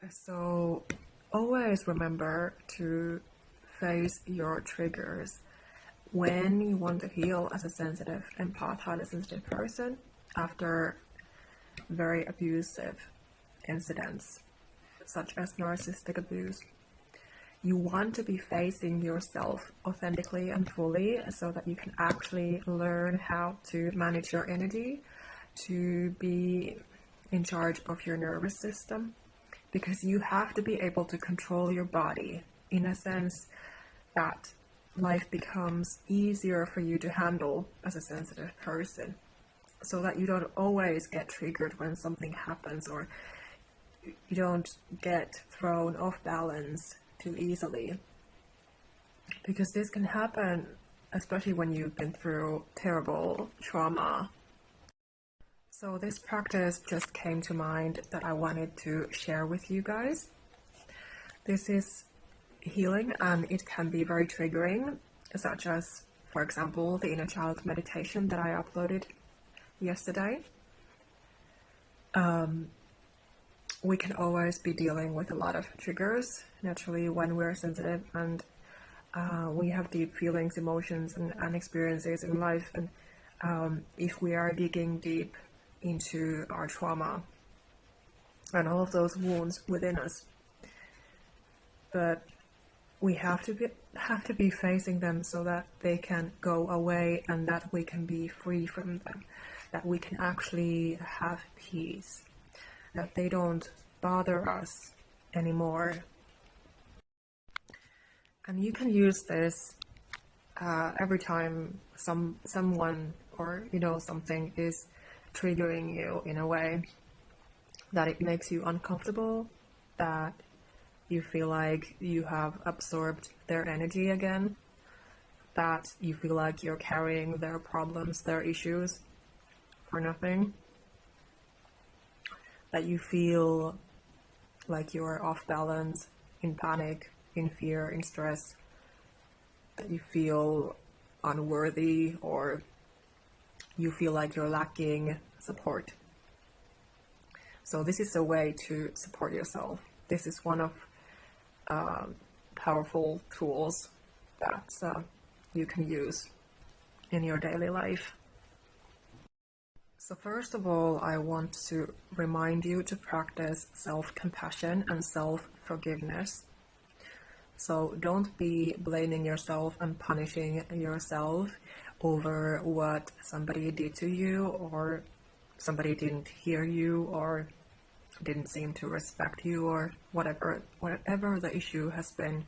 So always remember to face your triggers when you want to heal as a sensitive empath, highly sensitive person after very abusive incidents such as narcissistic abuse. You want to be facing yourself authentically and fully so that you can actually learn how to manage your energy, to be in charge of your nervous system, because you have to be able to control your body in a sense that life becomes easier for you to handle as a sensitive person, so that you don't always get triggered when something happens, or you don't get thrown off balance too easily. Because this can happen, especially when you've been through terrible trauma. So this practice just came to mind that I wanted to share with you guys. This is healing and it can be very triggering, such as, for example, the inner child meditation that I uploaded yesterday. We can always be dealing with a lot of triggers naturally when we're sensitive, and we have deep feelings, emotions, and experiences in life. And if we are digging deep into our trauma and all of those wounds within us, but we have to be facing them so that they can go away and that we can be free from them, that we can actually have peace, that they don't bother us anymore. And you can use this every time someone or something is triggering you in a way that it makes you uncomfortable, that you feel like you have absorbed their energy again, that you feel like you're carrying their problems, their issues for nothing, that you feel like you're off balance, in panic, in fear, in stress, that you feel unworthy, or you feel like you're lacking support. So this is a way to support yourself. This is one of powerful tools that you can use in your daily life. So first of all, I want to remind you to practice self-compassion and self-forgiveness. So don't be blaming yourself and punishing yourself over what somebody did to you, or somebody didn't hear you, or didn't seem to respect you, or whatever the issue has been.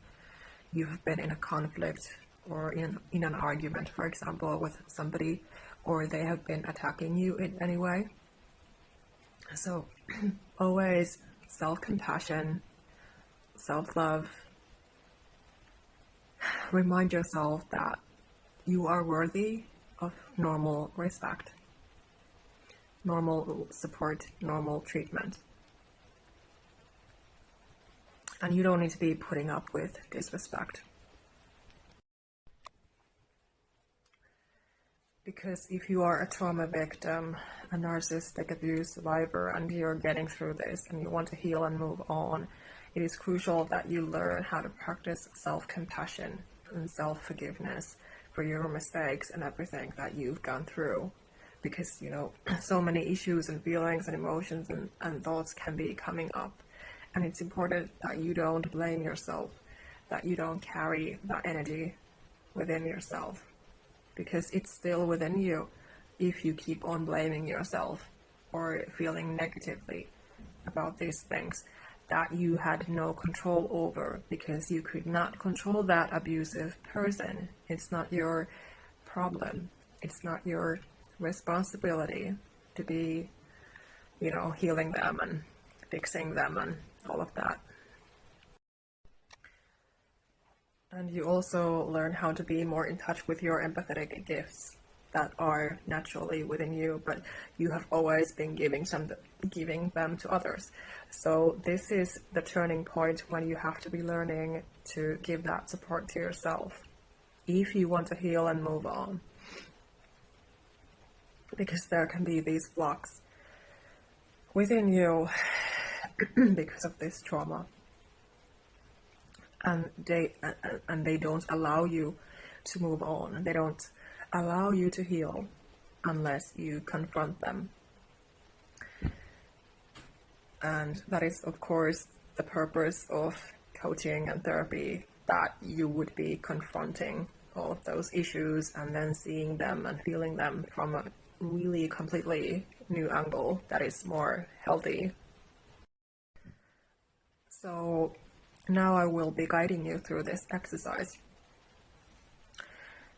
You've been in a conflict or in an argument, for example, with somebody, or they have been attacking you in any way. So always self-compassion, self-love. Remind yourself that you are worthy of normal respect, normal support, normal treatment. And you don't need to be putting up with disrespect. Because if you are a trauma victim, a narcissistic abuse survivor, and you're getting through this and you want to heal and move on, it is crucial that you learn how to practice self-compassion and self-forgiveness for your mistakes and everything that you've gone through. Because, so many issues and feelings and emotions and thoughts can be coming up. And it's important that you don't blame yourself, that you don't carry that energy within yourself, because it's still within you if you keep on blaming yourself or feeling negatively about these things that you had no control over, because you could not control that abusive person. It's not your problem. It's not your responsibility to be, healing them and fixing them and all of that. And you also learn how to be more in touch with your empathetic gifts that are naturally within you, but you have always been giving them to others. So this is the turning point when you have to be learning to give that support to yourself if you want to heal and move on. Because there can be these blocks within you because of this trauma. And they don't allow you to move on. They don't allow you to heal unless you confront them. And that is, of course, the purpose of coaching and therapy, that you would be confronting all of those issues and then seeing them and feeling them from a really completely new angle that is more healthy. So now I will be guiding you through this exercise.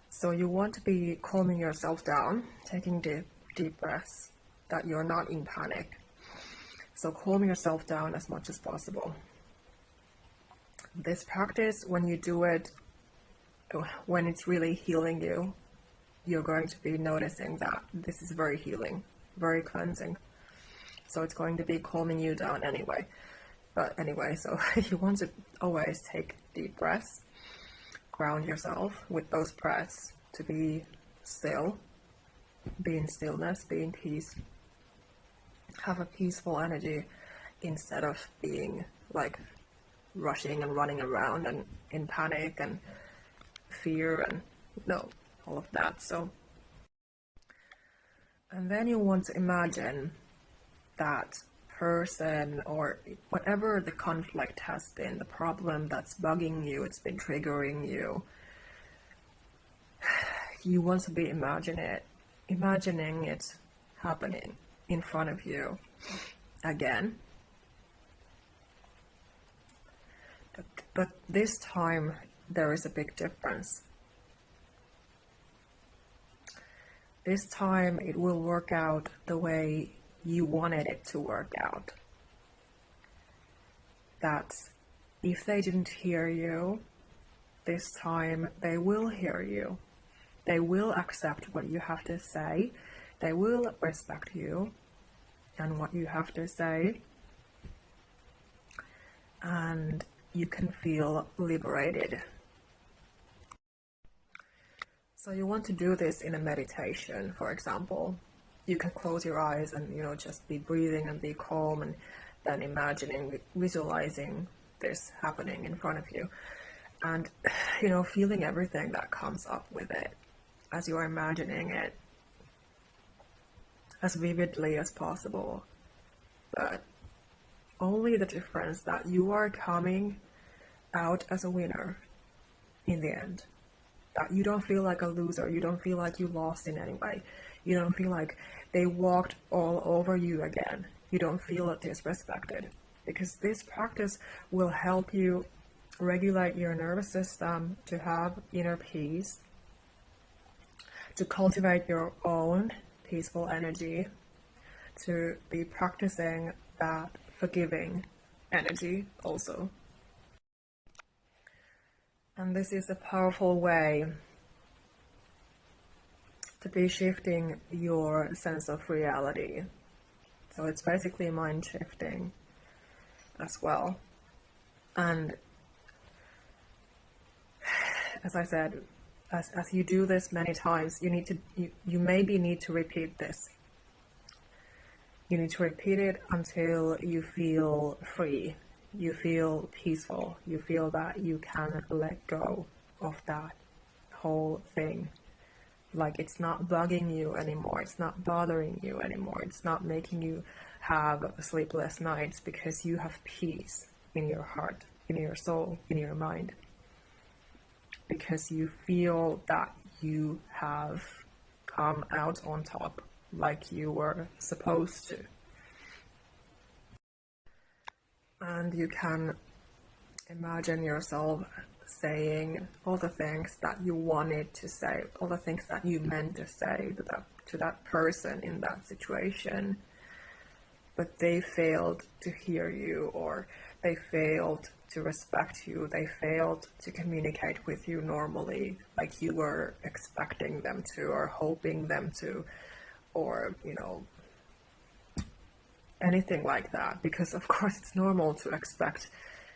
So you want to be calming yourself down, taking deep breaths, that you're not in panic. So calm yourself down as much as possible. This practice, when you do it, when it's really healing you, you're going to be noticing that this is very healing, very cleansing. So it's going to be calming you down anyway. But anyway, so you want to always take deep breaths, ground yourself with those breaths to be still, be in stillness, be in peace. Have a peaceful energy instead of being like rushing and running around and in panic and fear and all of that. So, and then you want to imagine that person or whatever the conflict has been, the problem that's bugging you, it's been triggering you. You want to be imagining it happening in front of you again. But this time there is a big difference. This time it will work out the way you wanted it to work out. That if they didn't hear you, this time they will hear you. They will accept what you have to say. They will respect you and what you have to say. And you can feel liberated. So you want to do this in a meditation, for example. You can close your eyes and, just be breathing and be calm and then imagining, visualizing this happening in front of you. And, feeling everything that comes up with it as you're imagining it as vividly as possible. But only the difference that you are coming out as a winner in the end. That you don't feel like a loser. You don't feel like you lost in any way. You don't feel like they walked all over you again. You don't feel disrespected. Because this practice will help you regulate your nervous system to have inner peace, to cultivate your own peaceful energy, to be practicing that forgiving energy also. And this is a powerful way to be shifting your sense of reality. So it's basically mind shifting as well. And as I said, as you do this many times, you maybe need to repeat this. You need to repeat it until you feel free. You feel peaceful. You feel that you can let go of that whole thing. Like it's not bugging you anymore. It's not bothering you anymore. It's not making you have sleepless nights because you have peace in your heart, in your soul, in your mind. Because you feel that you have come out on top like you were supposed to. And you can imagine yourself saying all the things that you wanted to say, all the things that you meant to say to that person in that situation, but they failed to hear you, or they failed to respect you, they failed to communicate with you normally like you were expecting them to or hoping them to, or anything like that, because of course it's normal to expect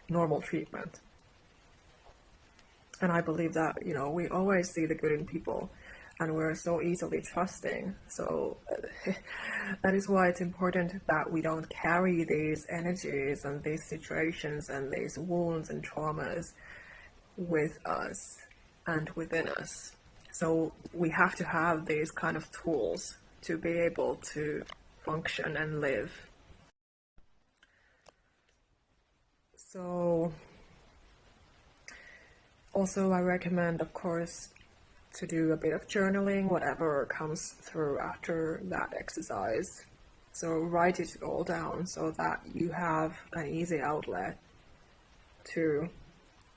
normal treatment. And I believe that, we always see the good in people. and we're so easily trusting. So that is why it's important that we don't carry these energies and these situations and these wounds and traumas with us and within us. So we have to have these kind of tools to be able to function and live. So also I recommend, of course, to do a bit of journaling, whatever comes through after that exercise. So write it all down so that you have an easy outlet to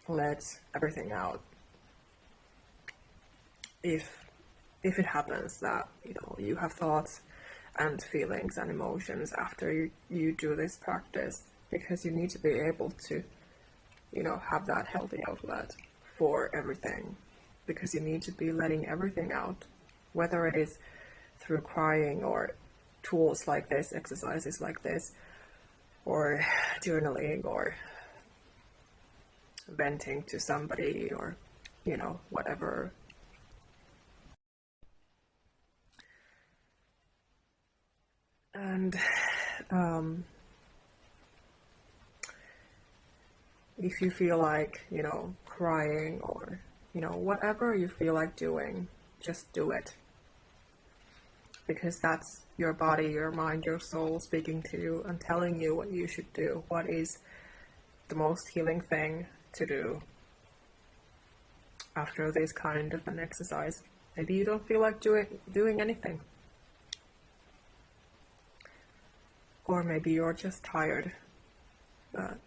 let everything out. If it happens that you have thoughts and feelings and emotions after you do this practice, because you need to be able to have that healthy outlet for everything, because you need to be letting everything out, whether it is through crying or tools like this, exercises like this, or journaling, or venting to somebody, or whatever. And if you feel like crying, or whatever you feel like doing, just do it, because that's your body, your mind, your soul speaking to you and telling you what you should do, what is the most healing thing to do after this kind of an exercise. Maybe you don't feel like doing anything, or maybe you're just tired, but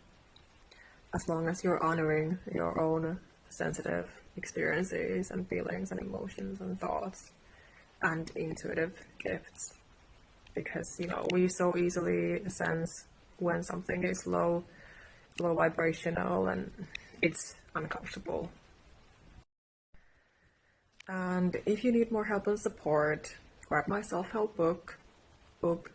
as long as you're honoring your own sensitive experiences and feelings and emotions and thoughts and intuitive gifts, because we so easily sense when something is low vibrational and it's uncomfortable. And if you need more help and support, grab my self-help book, book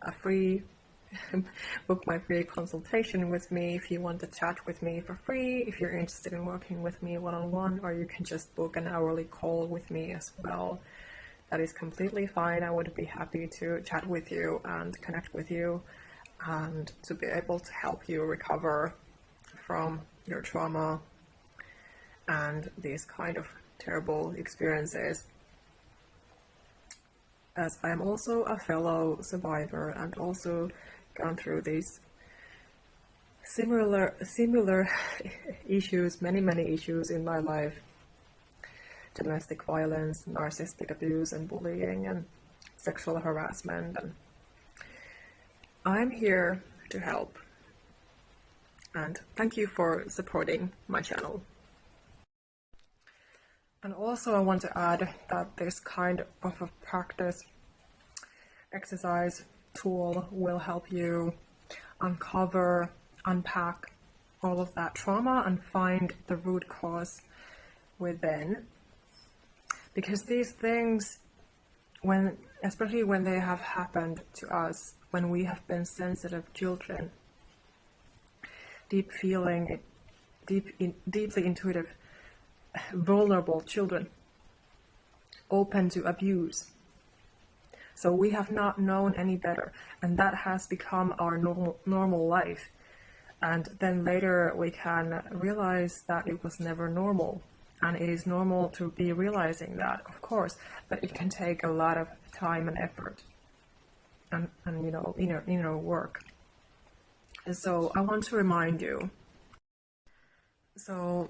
my free consultation with me if you want to chat with me for free, if you're interested in working with me one-on-one, or you can just book an hourly call with me as well. That is completely fine. I would be happy to chat with you and connect with you and to be able to help you recover from your trauma and these kind of terrible experiences, as I am also a fellow survivor and also gone through these similar issues, many issues in my life: domestic violence, narcissistic abuse and bullying, and sexual harassment. And I'm here to help, and thank you for supporting my channel. And also I want to add that this kind of a practice, exercise, tool will help you uncover, unpack all of that trauma and find the root cause within. Because these things, especially when they have happened to us, when we have been sensitive children, deeply intuitive, vulnerable children, open to abuse. So we have not known any better, and that has become our normal life. And then later we can realize that it was never normal, and it is normal to be realizing that, of course, but it can take a lot of time and effort and inner work. And so I want to remind you, so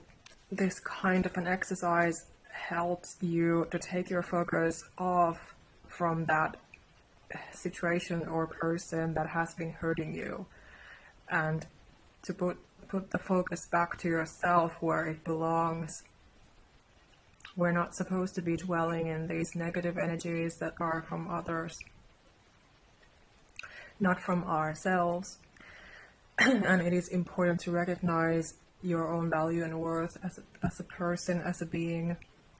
this kind of an exercise helps you to take your focus off from that situation or person that has been hurting you, and to put the focus back to yourself where it belongs. We're not supposed to be dwelling in these negative energies that are from others, not from ourselves. And it is important to recognize your own value and worth as a person, as a being,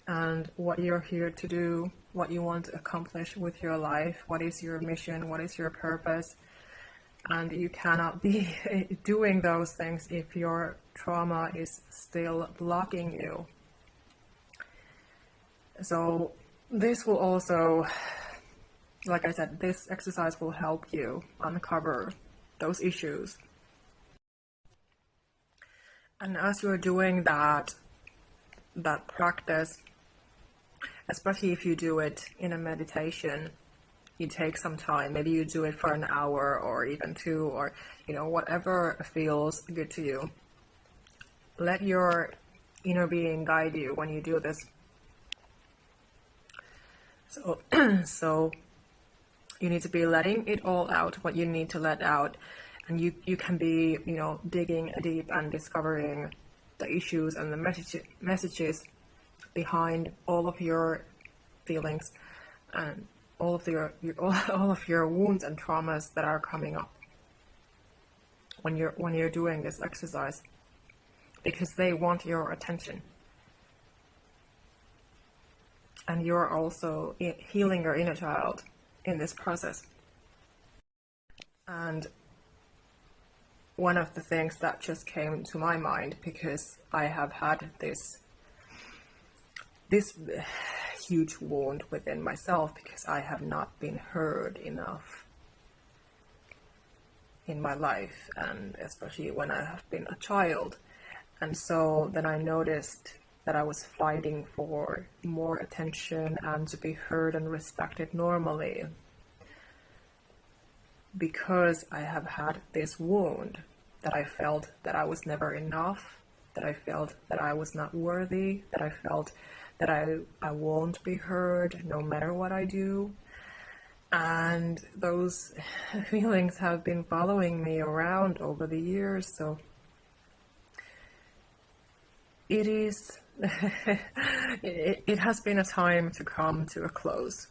and what you're here to do, what you want to accomplish with your life, what is your mission, what is your purpose. And you cannot be doing those things if your trauma is still blocking you. So This will also, like I said, this exercise will help you uncover those issues. And as you're doing that practice, especially if you do it in a meditation, you take some time, maybe you do it for an hour or even 2, or whatever feels good to you. Let your inner being guide you when you do this. So you need to be letting it all out, what you need to let out, and you can be digging deep and discovering the issues and the messages behind all of your feelings and all of your wounds and traumas that are coming up when you're doing this exercise, because they want your attention. And you're also healing your inner child in this process. And one of the things that just came to my mind, because I have had this huge wound within myself, because I have not been heard enough in my life, and especially when I have been a child. And so then I noticed that I was fighting for more attention and to be heard and respected normally, because I have had this wound, that I felt that I was never enough, that I felt that I was not worthy, that I felt that I won't be heard no matter what I do. And those feelings have been following me around over the years. So it is it has been a time to come to a close